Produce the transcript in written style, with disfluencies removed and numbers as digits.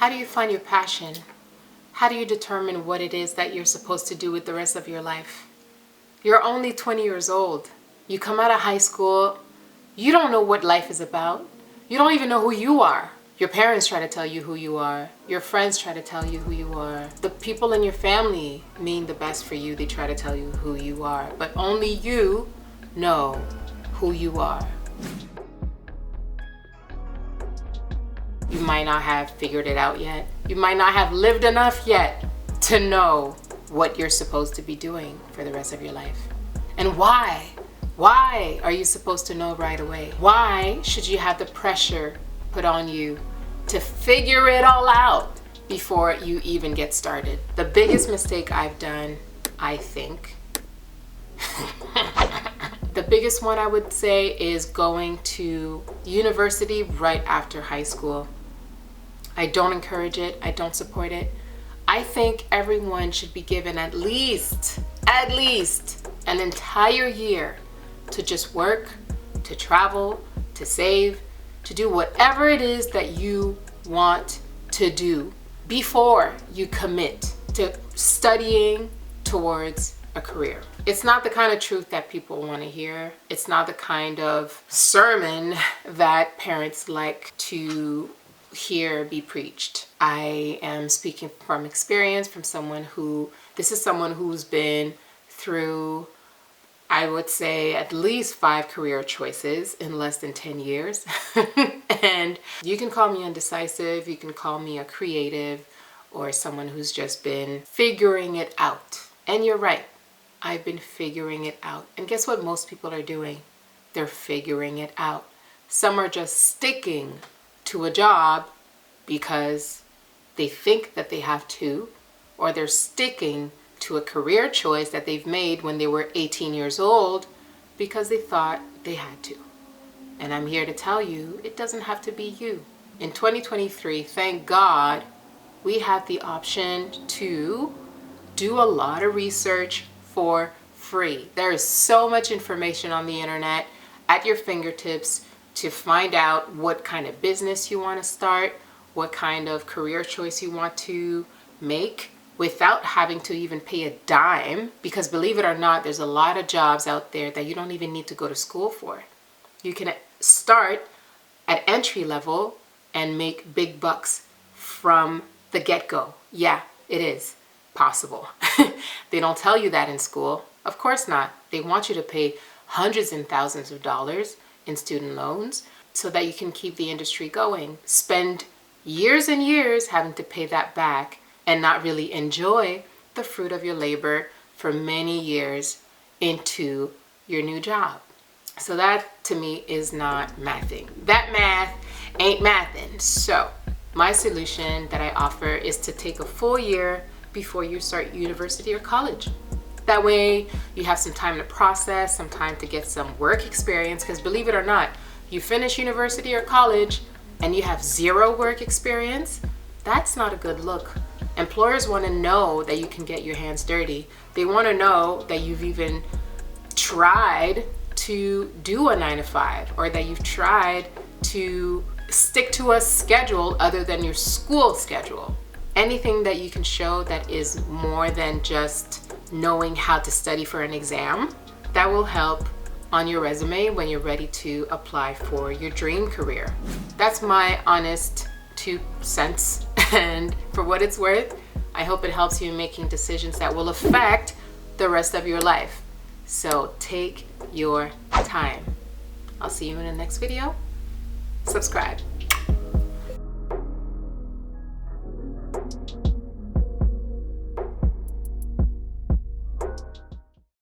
How do you find your passion? How do you determine what it is that you're supposed to do with the rest of your life? You're only 20 years old. You come out of high school, you don't know what life is about. You don't even know who you are. Your parents try to tell you who you are. Your friends try to tell you who you are. The people in your family mean the best for you. They try to tell you who you are. But only you know who you are. You might not have figured it out yet. You might not have lived enough yet to know what you're supposed to be doing for the rest of your life. And why? Why are you supposed to know right away? Why should you have the pressure put on you to figure it all out before you even get started? The biggest mistake I've done, I think, the biggest one I would say is going to university right after high school. I don't encourage it. I don't support it. I think everyone should be given at least an entire year to just work, to travel, to save, to do whatever it is that you want to do before you commit to studying towards a career. It's not the kind of truth that people want to hear. It's not the kind of sermon that parents like to hear be preached. I am speaking from experience, from someone who's been through, I would say, at least 5 career choices in less than 10 years. And you can call me undecisive, you can call me a creative, or someone who's just been figuring it out. And you're right, I've been figuring it out. And guess what most people are doing? They're figuring it out. Some are just sticking to a job because they think that they have to, or they're sticking to a career choice that they've made when they were 18 years old because they thought they had to. And I'm here to tell you, it doesn't have to be you. In 2023, thank God, we have the option to do a lot of research for free. There is so much information on the internet at your fingertips to find out what kind of business you want to start, what kind of career choice you want to make without having to even pay a dime. Because believe it or not, there's a lot of jobs out there that you don't even need to go to school for. You can start at entry level and make big bucks from the get-go. Yeah, it is possible. They don't tell you that in school. Of course not. They want you to pay hundreds and thousands of dollars in student loans so that you can keep the industry going. Spend years and years having to pay that back and not really enjoy the fruit of your labor for many years into your new job. So that to me is not mathing. That math ain't mathing. So my solution that I offer is to take a full year before you start university or college. That way you have some time to process, some time to get some work experience, because believe it or not, you finish university or college and you have 0 work experience, that's not a good look. Employers want to know that you can get your hands dirty. They want to know that you've even tried to do a 9-to-5, or that you've tried to stick to a schedule other than your school schedule. Anything that you can show that is more than just knowing how to study for an exam, that will help on your resume when you're ready to apply for your dream career. That's my honest 2 cents. And for what it's worth, I hope it helps you in making decisions that will affect the rest of your life. So take your time. I'll see you in the next video. Subscribe.